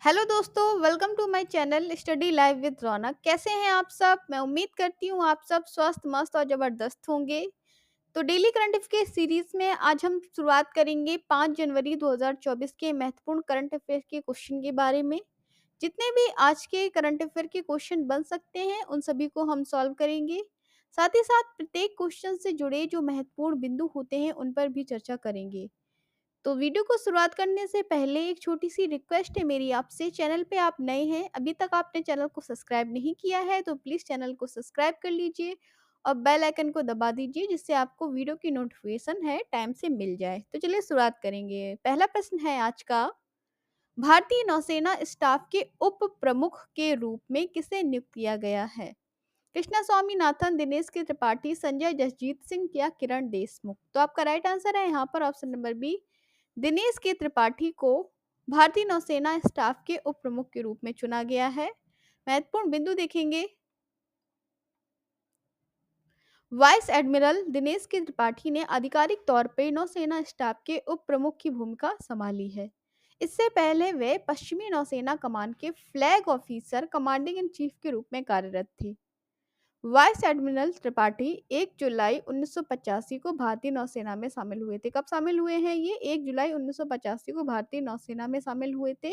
Hello दोस्तों, welcome to my channel study live with Raunak. कैसे हैं आप सब? मैं उम्मीद करती हूँ आप सब स्वस्थ मस्त और ज़बरदस्त होंगे। तो डेली करंट अफेयर सीरीज में आज हम शुरुआत करेंगे 5 जनवरी 2024 के महत्वपूर्ण करंट अफेयर के क्वेश्चन के बारे में। जितने भी आज के करंट अफेयर के क्वेश्चन बन सकते हैं उन सभी को हम सॉल्व करेंगे। साथ ही साथ प्रत्येक क्वेश्चन से जुड़े जो महत्वपूर्ण बिंदु होते हैं उन पर भी चर्चा करेंगे। तो वीडियो को शुरुआत करने से पहले एक छोटी सी रिक्वेस्ट है मेरी आपसे। चैनल पे आप नए हैं, अभी तक आपने चैनल को सब्सक्राइब नहीं किया है तो प्लीज़ चैनल को सब्सक्राइब कर लीजिए और बेल आइकन को दबा दीजिए जिससे आपको वीडियो की नोटिफिकेशन है टाइम से मिल जाए। तो चलिए शुरुआत करेंगे। पहला प्रश्न है आज का, भारतीय नौसेना स्टाफ के उप प्रमुख के रूप में किसे नियुक्त किया गया है? कृष्णा स्वामीनाथन, दिनेश के त्रिपाठी, संजय जसजीत सिंह या किरण देशमुख? तो आपका राइट आंसर है यहाँ पर ऑप्शन नंबर बी, दिनेश के त्रिपाठी को भारतीय नौसेना स्टाफ के उप प्रमुख के रूप में चुना गया है। महत्वपूर्ण बिंदु देखेंगे। वाइस एडमिरल दिनेश के त्रिपाठी ने आधिकारिक तौर पर नौसेना स्टाफ के उप प्रमुख की भूमिका संभाली है। इससे पहले वे पश्चिमी नौसेना कमान के flag officer commanding in chief के रूप में कार्यरत थे। वाइस एडमिरल त्रिपाठी 1 जुलाई 1985 को भारतीय नौसेना में शामिल हुए थे। कब शामिल हुए हैं ये? 1 जुलाई 1985 को भारतीय नौसेना में शामिल हुए थे।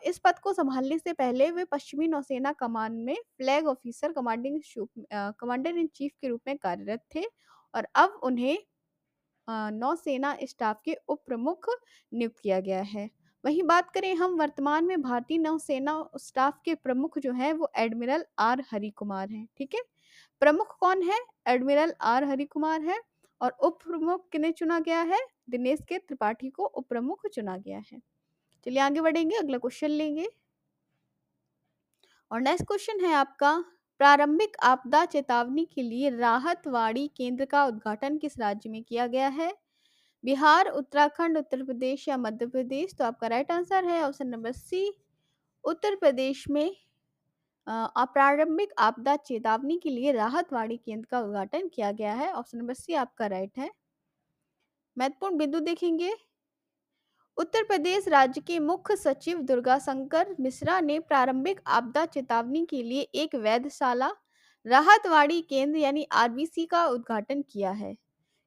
इस पद को संभालने से पहले वे पश्चिमी नौसेना कमान में flag officer commander in chief के रूप में कार्यरत थे और अब उन्हें नौसेना स्टाफ के उप प्रमुख नियुक्त किया गया है। वहीं बात करें हम वर्तमान में भारतीय नौसेना स्टाफ के प्रमुख जो हैं वो एडमिरल आर हरि कुमार हैं। ठीक है, प्रमुख कौन है? एडमिरल आर हरि कुमार है और उप प्रमुख किन्हें चुना गया है? दिनेश के त्रिपाठी को उप प्रमुख चुना गया है। चलिए आगे बढ़ेंगे, अगला क्वेश्चन लेंगे और नेक्स्ट क्वेश्चन है आपका, प्रारंभिक आपदा चेतावनी के लिए राहत वाड़ी केंद्र का उद्घाटन किस राज्य में किया गया है? बिहार, उत्तराखंड, उत्तर प्रदेश या मध्य प्रदेश? तो आपका राइट आंसर है option number C, Uttar Pradesh में प्रारंभिक आपदा चेतावनी के लिए राहत वाड़ी केंद्र का उद्घाटन किया गया है। ऑप्शन नंबर सी आपका राइट है। महत्वपूर्ण बिंदु देखेंगे। उत्तर प्रदेश राज्य के मुख्य सचिव दुर्गा शंकर मिश्रा ने प्रारंभिक आपदा चेतावनी के लिए एक वेधशाला राहतवाड़ी केंद्र यानी आरबीसी का उद्घाटन किया है।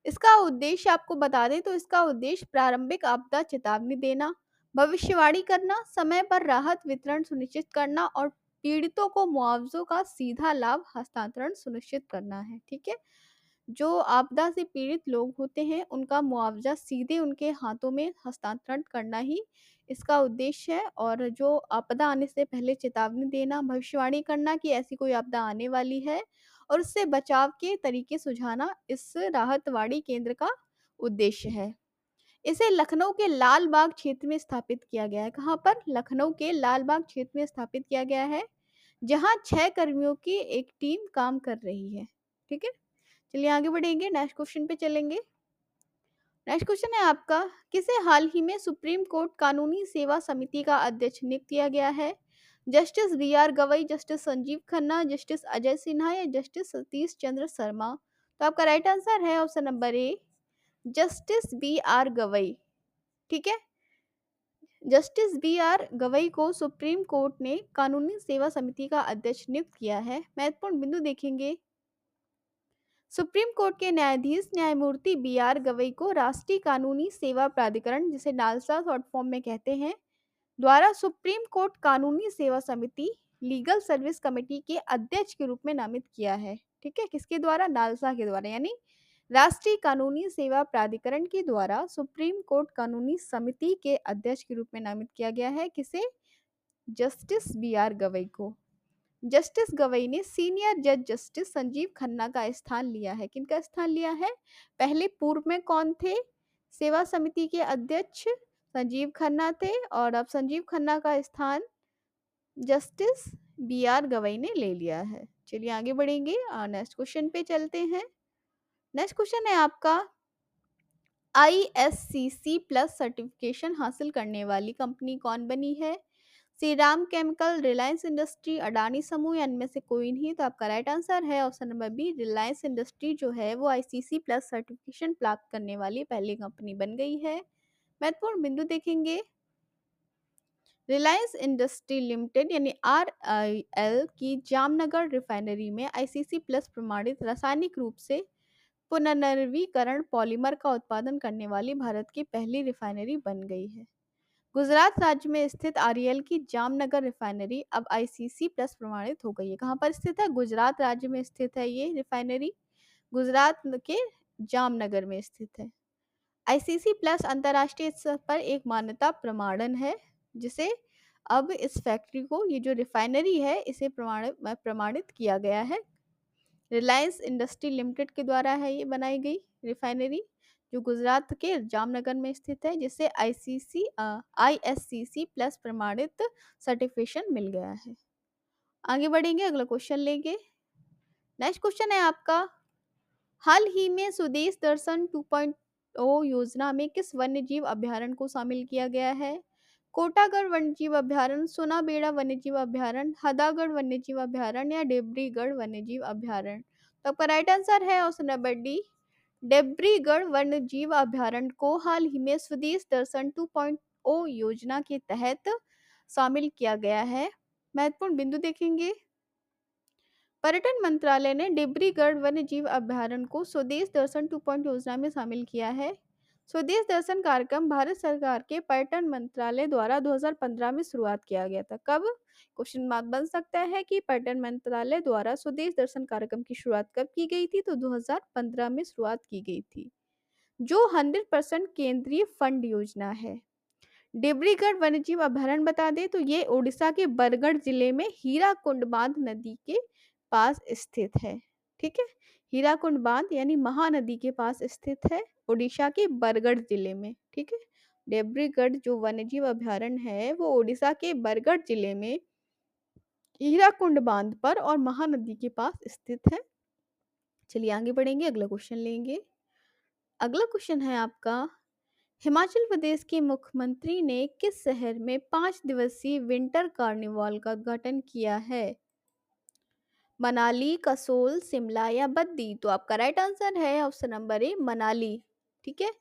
इसका उद्देश्य आपको बता दें तो इसका उद्देश्य प्रारंभिक आपदा चेतावनी देना, भविष्यवाणी करना, समय पर राहत वितरण सुनिश्चित करना और पीड़ितों को मुआवजों का सीधा लाभ हस्तांतरण सुनिश्चित करना है। ठीक है, जो आपदा से पीड़ित लोग होते हैं उनका मुआवजा सीधे उनके हाथों में हस्तांतरण करना ही इसका उद्देश्य है। और जो आपदा आने से पहले चेतावनी देना, भविष्यवाणी करना कि ऐसी कोई आपदा आने वाली है और उससे बचाव के तरीके सुझाना इस राहतवाड़ी केंद्र का उद्देश्य है। इसे लखनऊ के लाल बाग क्षेत्र में स्थापित किया गया है। कहाँ पर? लखनऊ के लाल बाग क्षेत्र में स्थापित किया गया है, जहाँ 6 कर्मियों की एक टीम काम कर रही है। ठीक है, चलिए आगे बढ़ेंगे, नेक्स्ट क्वेश्चन पे चलेंगे। नेक्स्ट क्वेश्चन है आपका, किसे हाल ही में सुप्रीम कोर्ट कानूनी सेवा समिति का अध्यक्ष नियुक्त किया गया है? Justice B R Gavai, justice Sanjiv Khanna, justice Ajay Sinha या जस्टिस सतीश चंद्र शर्मा? तो आपका राइट आंसर है option number A, justice B R Gavai. ठीक है, जस्टिस बी आर गवई को सुप्रीम कोर्ट ने कानूनी सेवा समिति का अध्यक्ष नियुक्त किया है। महत्वपूर्ण बिंदु देखेंगे। सुप्रीम कोर्ट के न्यायाधीश न्यायमूर्ति बी आर गवई को राष्ट्रीय कानूनी सेवा प्राधिकरण, जिसे नालसा शॉर्ट फॉर्म में कहते हैं, द्वारा सुप्रीम कोर्ट कानूनी सेवा समिति लीगल सर्विस कमेटी के अध्यक्ष के रूप में नामित किया है। ठीक है, किसके द्वारा? नालसा के द्वारा, यानी राष्ट्रीय कानूनी सेवा प्राधिकरण के द्वारा सुप्रीम कोर्ट कानूनी समिति के अध्यक्ष के रूप में नामित किया गया है। किसे? जस्टिस बी आर गवई को। जस्टिस गवई ने सीनियर जज जस्टिस संजीव खन्ना का स्थान लिया है। किनका स्थान लिया है? पहले पूर्व में कौन थे सेवा समिति के अध्यक्ष? संजीव खन्ना थे और अब संजीव खन्ना का स्थान जस्टिस बी आर गवई ने ले लिया है। चलिए आगे बढ़ेंगे और नेक्स्ट क्वेश्चन पे चलते हैं। नेक्स्ट क्वेश्चन है आपका, ISCC प्लस सर्टिफिकेशन हासिल करने वाली कंपनी कौन बनी है? श्रीराम केमिकल, रिलायंस इंडस्ट्री, अडानी समूह या इनमें से कोई नहीं? तो आपका राइट आंसर है option number B, Reliance industry जो है वो ICC प्लस सर्टिफिकेशन प्राप्त करने वाली पहली कंपनी बन गई है। महत्वपूर्ण बिंदु देखेंगे। रिलायंस इंडस्ट्री लिमिटेड यानी RIL की जामनगर रिफाइनरी में आईसीसी प्लस प्रमाणित रासायनिक रूप से पुनर्नवीकरण पॉलीमर का उत्पादन करने वाली भारत की पहली रिफाइनरी बन गई है। गुजरात राज्य में स्थित आरईएल की जामनगर रिफाइनरी अब आईसीसी प्लस प्रमाणित हो गई है। कहाँ पर स्थित है? गुजरात राज्य में स्थित है ये रिफाइनरी। गुजरात के जामनगर में स्थित है। आईसीसी प्लस अंतर्राष्ट्रीय स्तर पर एक मान्यता प्रमाणन है, जिसे अब इस फैक्ट्री को, ये जो रिफाइनरी है, इसे प्रमाणित किया गया है। रिलायंस इंडस्ट्री लिमिटेड के द्वारा है ये बनाई गई रिफाइनरी, जो गुजरात के जामनगर में स्थित है, जिसे आईएससीसी प्लस प्रमाणित सर्टिफिकेशन मिल गया है। आगे बढ़ेंगे, अगला क्वेश्चन लेंगे। नेक्स्ट क्वेश्चन है आपका, हाल ही में स्वदेश दर्शन 2.0 योजना में किस वन्यजीव अभ्यारण्य को शामिल किया गया है? कोटागढ़ वन्यजीव अभ्यारण्य, सोनाबेड़ा वन्यजीव अभ्यारण्य, हदागढ़ वन्यजीव अभ्यारण्य या डेब्रीगढ़ वन्यजीव अभ्यारण्य? तो आपका राइट आंसर है ऑप्शन नंबर डी, डेब्रीगढ़ वन्यजीव अभ्यारण्य को हाल ही में स्वदेश दर्शन 2.0 योजना के तहत शामिल किया गया है। महत्वपूर्ण बिंदु देखेंगे। पर्यटन मंत्रालय ने डिब्रूगढ़ वन्यजीव अभ्यारण्य को स्वदेश दर्शन 2.0 योजना में शामिल किया है। स्वदेश दर्शन कार्यक्रम भारत सरकार के पर्यटन मंत्रालय द्वारा 2015 में शुरुआत किया गया था। कब? क्वेश्चन मार्क बन सकता है कि पर्यटन मंत्रालय द्वारा स्वदेश दर्शन कार्यक्रम की शुरुआत कब की गई थी? तो 2015 में शुरुआत की गई थी, जो 100% केंद्रीय फंड योजना है। डिब्रूगढ़ वन्यजीव अभयारण्य बता दें तो ये उड़ीसा के बरगढ़ जिले में हीराकुंड बांध नदी के पास स्थित है। ठीक है, हीराकुंड बांध यानी महानदी के पास स्थित है, उड़ीसा के बरगढ़ जिले में। ठीक है, डिब्रूगढ़ जो वन्यजीव अभयारण्य है वो उड़ीसा के बरगढ़ जिले में हीराकुंड बांध पर और महानदी के पास स्थित है। चलिए आगे बढ़ेंगे, अगला क्वेश्चन लेंगे। अगला क्वेश्चन है आपका, हिमाचल प्रदेश के मुख्यमंत्री ने किस शहर में 5 दिवसीय विंटर कार्निवाल का उद्घाटन किया है? मनाली, कसोल, शिमला या बद्दी? तो आपका राइट आंसर है ऑप्शन नंबर ए, मनाली। ठीक है,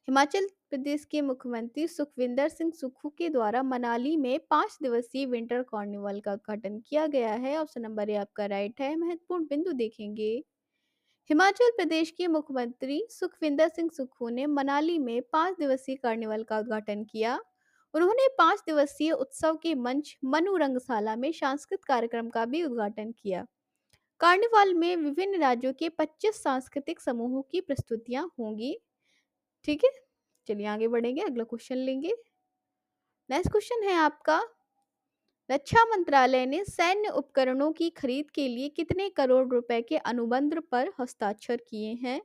हिमाचल प्रदेश के मुख्यमंत्री सुखविंदर सिंह सुक्खू के द्वारा मनाली में 5 दिवसीय विंटर कार्निवाल का उद्घाटन किया गया है। ऑप्शन नंबर ए आपका राइट है। महत्वपूर्ण बिंदु देखेंगे। हिमाचल प्रदेश के मुख्यमंत्री सुखविंदर सिंह सुक्खू ने मनाली में 5 दिवसीय कार्निवल का उद्घाटन किया। उन्होंने 5 दिवसीय उत्सव के मंच मनु रंगशाला में सांस्कृतिक कार्यक्रम का भी उद्घाटन किया। कार्निवाल में विभिन्न राज्यों के 25 सांस्कृतिक समूहों की प्रस्तुतियां होंगी। ठीक है, चलिए आगे बढ़ेंगे, अगला क्वेश्चन लेंगे। नेक्स्ट क्वेश्चन है आपका, रक्षा मंत्रालय ने सैन्य उपकरणों की खरीद के लिए कितने करोड़ रुपए के अनुबंध पर हस्ताक्षर किए हैं?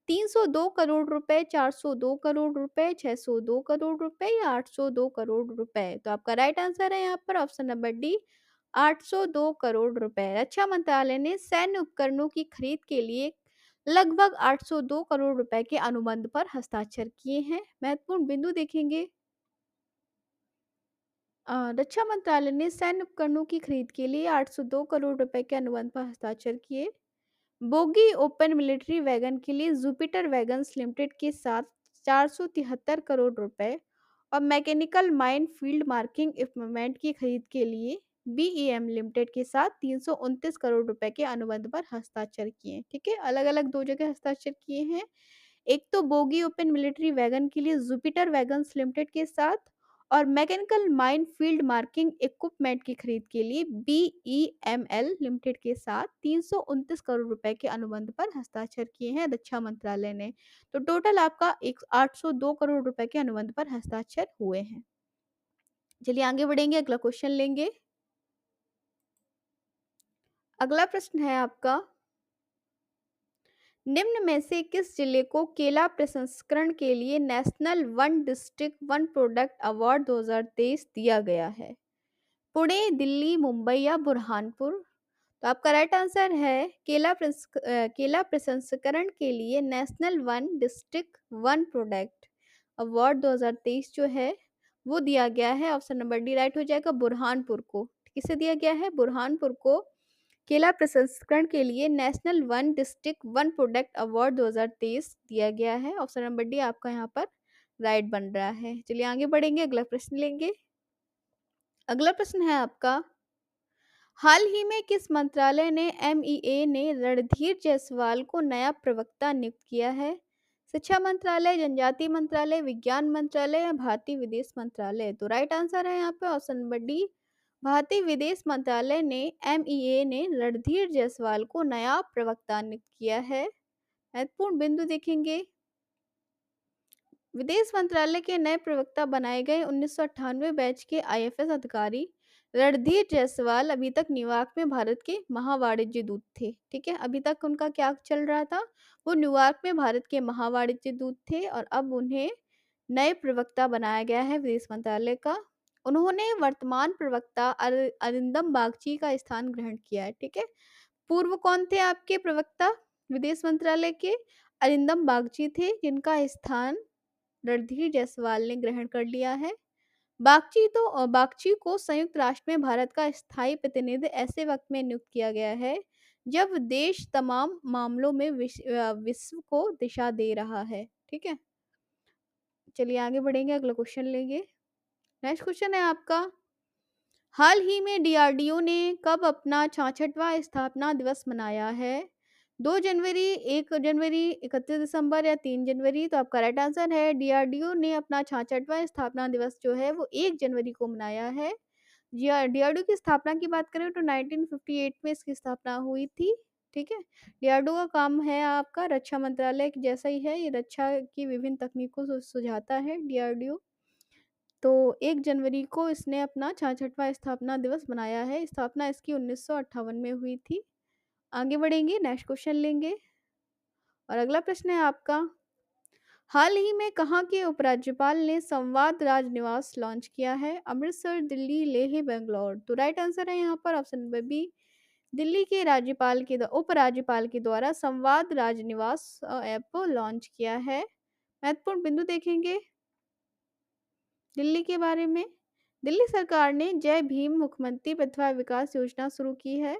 302 करोड़ रुपए, 402 करोड़ रुपए, 602 करोड़ रुपए या 802 करोड़ रुपए? तो आपका राइट आंसर है यहाँ पर ऑप्शन नंबर डी, 802 करोड़ रुपए। रक्षा मंत्रालय ने सैन्य उपकरणों की खरीद के लिए लगभग 802 करोड़ रुपए के अनुबंध पर हस्ताक्षर किए हैं। महत्वपूर्ण बिंदु देखेंगे। रक्षा मंत्रालय ने सैन्य उपकरणों की खरीद के लिए 802 करोड़ रुपए के अनुबंध पर हस्ताक्षर किए। बोगी ओपन मिलिट्री वैगन के लिए जुपिटर वैगन्स लिमिटेड के साथ 473 करोड़ रुपए और mechanical mine field marking equipment की खरीद के लिए बीईएम लिमिटेड के साथ 329 करोड़ रुपए के अनुबंध पर हस्ताक्षर किए। ठीक है, अलग अलग दो जगह हस्ताक्षर किए हैं। एक तो बोगी ओपन मिलिट्री वैगन के लिए जुपिटर वैगन्स लिमिटेड के साथ और mechanical mine field marking equipment की खरीद के लिए बीईएमएल लिमिटेड के साथ 329 करोड़ रुपए के अनुबंध पर हस्ताक्षर किए हैं रक्षा मंत्रालय ने। तो टोटल आपका 802 करोड़ रुपए के अनुबंध पर हस्ताक्षर हुए हैं। चलिए आगे बढ़ेंगे, अगला क्वेश्चन लेंगे। अगला प्रश्न है आपका, निम्न में से किस जिले को केला प्रसंस्करण के लिए national one district one product award 2023 दिया गया है? पुणे, दिल्ली, मुंबई या बुरहानपुर? तो आपका राइट आंसर है केला प्रसंस्करण के लिए national one district one product award 2023 जो है वो दिया गया है। ऑप्शन नंबर डी राइट हो जाएगा, बुरहानपुर को। किसे दिया गया है? बुरहानपुर को केला प्रसंस्करण के लिए national one district one product award 2023 दिया गया है। ऑप्शन नंबर डी आपका यहाँ पर राइट बन रहा है। चलिए आगे बढ़ेंगे, अगला प्रश्न लेंगे। अगला प्रश्न है आपका, हाल ही में किस मंत्रालय ने एमईए ने रणधीर जायसवाल को नया प्रवक्ता नियुक्त किया है? शिक्षा मंत्रालय, जनजातीय मंत्रालय, विज्ञान मंत्रालय या भारतीय विदेश मंत्रालय? तो राइट आंसर है यहाँ पे ऑप्शन नंबर डी, भारतीय विदेश मंत्रालय ने एमईए ने रणधीर जायसवाल को नया प्रवक्ता नियुक्त किया है। महत्वपूर्ण बिंदु देखेंगे, विदेश मंत्रालय के नए प्रवक्ता बनाए गए 1998 बैच के आईएफएस अधिकारी रणधीर जायसवाल अभी तक न्यूयॉर्क में भारत के महावाणिज्य दूत थे। ठीक है, अभी तक उनका क्या चल रहा था, वो न्यूयॉर्क में भारत के महावाणिज्य दूत थे और अब उन्हें नए प्रवक्ता बनाया गया है विदेश मंत्रालय का। उन्होंने वर्तमान प्रवक्ता अरिंदम बागची का स्थान ग्रहण किया है। ठीक है, पूर्व कौन थे आपके प्रवक्ता विदेश मंत्रालय के? अरिंदम बागची थे, जिनका स्थान रणधीर जायसवाल ने ग्रहण कर लिया है। बागची को संयुक्त राष्ट्र में भारत का स्थायी प्रतिनिधि ऐसे वक्त में नियुक्त किया गया है जब देश तमाम मामलों में विश्व को दिशा दे रहा है। ठीक है, चलिए आगे बढ़ेंगे, अगला क्वेश्चन लेंगे। नेक्स्ट क्वेश्चन है आपका, हाल ही में डीआरडीओ ने कब अपना 66वां स्थापना दिवस मनाया है? 2 जनवरी, 1 जनवरी, 31 दिसंबर या 3 जनवरी? तो आपका राइट आंसर है, डीआरडीओ ने अपना 66वां स्थापना दिवस जो है वो 1 जनवरी को मनाया है। डीआरडीओ की स्थापना की बात करें तो 1958 में इसकी स्थापना हुई थी। ठीक है, डीआरडीओ का काम है आपका रक्षा मंत्रालय के जैसा ही है, ये रक्षा की विभिन्न तकनीकों को सुझाता है डीआरडीओ। तो 1 जनवरी को इसने अपना 66वां स्थापना दिवस मनाया है। स्थापना इसकी 1958 में हुई थी। आगे बढ़ेंगे, नेक्स्ट क्वेश्चन लेंगे और अगला प्रश्न है आपका, हाल ही में कहाँ के उपराज्यपाल ने संवाद राजनिवास लॉन्च किया है? अमृतसर, दिल्ली, लेह, बेंगलोर? तो राइट आंसर है यहाँ पर ऑप्शन नंबर बी, दिल्ली के उपराज्यपाल के द्वारा संवाद राजनिवास ऐप लॉन्च किया है। महत्वपूर्ण बिंदु देखेंगे दिल्ली के बारे में, दिल्ली सरकार ने जय भीम मुख्यमंत्री प्रतिभा विकास योजना शुरू की है।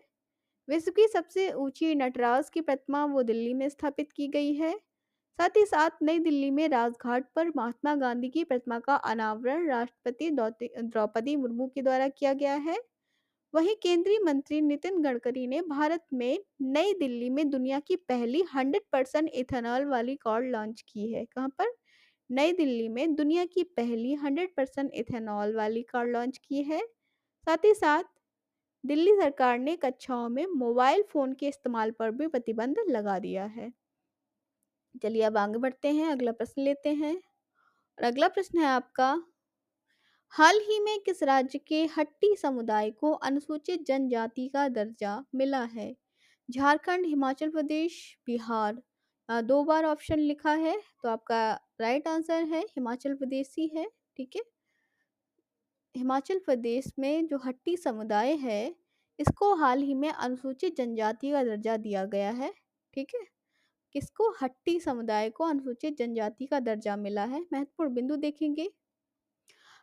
विश्व की सबसे ऊंची नटराज की प्रतिमा वो दिल्ली में स्थापित की गई है। साथ ही साथ नई दिल्ली में राजघाट पर महात्मा गांधी की प्रतिमा का अनावरण राष्ट्रपति द्रौपदी मुर्मू के द्वारा किया गया है। वहीं केंद्रीय मंत्री नितिन गडकरी ने भारत में नई दिल्ली में दुनिया की पहली 100% इथेनॉल वाली कार लॉन्च की है। कहाँ पर? नई दिल्ली में दुनिया की पहली 100% इथेनॉल वाली कार लॉन्च की है। साथ ही साथ दिल्ली सरकार ने कक्षाओं में मोबाइल फोन के इस्तेमाल पर भी प्रतिबंध लगा दिया है। चलिए अब आगे बढ़ते हैं, अगला प्रश्न लेते हैं और अगला प्रश्न है आपका, हाल ही में किस राज्य के हट्टी समुदाय को अनुसूचित जनजाति का दर्जा मिला है? झारखंड, हिमाचल प्रदेश, बिहार? 2 बार ऑप्शन लिखा है, तो आपका राइट आंसर है हिमाचल प्रदेश ही है। ठीक है, हिमाचल प्रदेश में जो हट्टी समुदाय है इसको हाल ही में अनुसूचित जनजाति का दर्जा दिया गया है। ठीक है, किसको? हट्टी समुदाय को अनुसूचित जनजाति का दर्जा मिला है। महत्वपूर्ण बिंदु देखेंगे,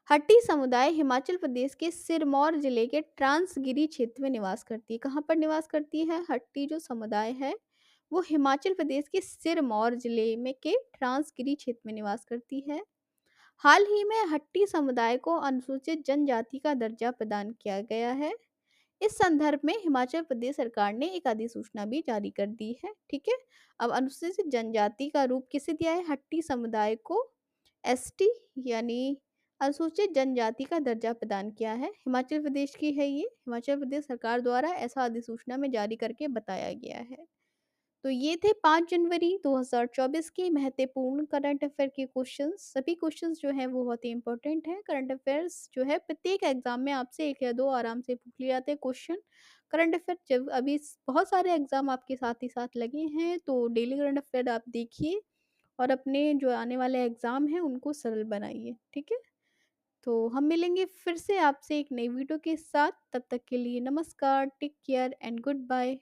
हट्टी समुदाय हिमाचल प्रदेश के सिरमौर जिले के ट्रांसगिरी क्षेत्र में निवास करती है। कहाँ पर निवास करती है हट्टी जो समुदाय है? वो हिमाचल प्रदेश के सिरमौर जिले में के ट्रांसगिरी क्षेत्र में निवास करती है। हाल ही में हट्टी समुदाय को अनुसूचित जनजाति का दर्जा प्रदान किया गया है। इस संदर्भ में हिमाचल प्रदेश सरकार ने एक अधिसूचना भी जारी कर दी है। ठीक है, अब अनुसूचित जनजाति का रूप किसे दिया है? हट्टी समुदाय को एसटी यानी अनुसूचित जनजाति का दर्जा प्रदान किया है। हिमाचल प्रदेश की है ये, हिमाचल प्रदेश सरकार द्वारा ऐसा अधिसूचना में जारी करके बताया गया है। तो ये थे 5 जनवरी 2024 के महत्वपूर्ण करंट अफेयर के क्वेश्चंस। सभी क्वेश्चंस जो हैं वो बहुत ही इंपॉर्टेंट हैं। करंट अफेयर्स जो है प्रत्येक एग्जाम में आपसे 1 या 2 आराम से पूछ लिए जाते हैं क्वेश्चन। करंट अफेयर जब अभी बहुत सारे एग्जाम आपके साथ ही साथ लगे हैं, तो डेली करंट अफेयर आप देखिए और अपने जो आने वाले एग्जाम हैं उनको सरल बनाइए। ठीक है, तो हम मिलेंगे फिर से आपसे एक नई वीडियो के साथ। तब तक के लिए नमस्कार, take care and good bye.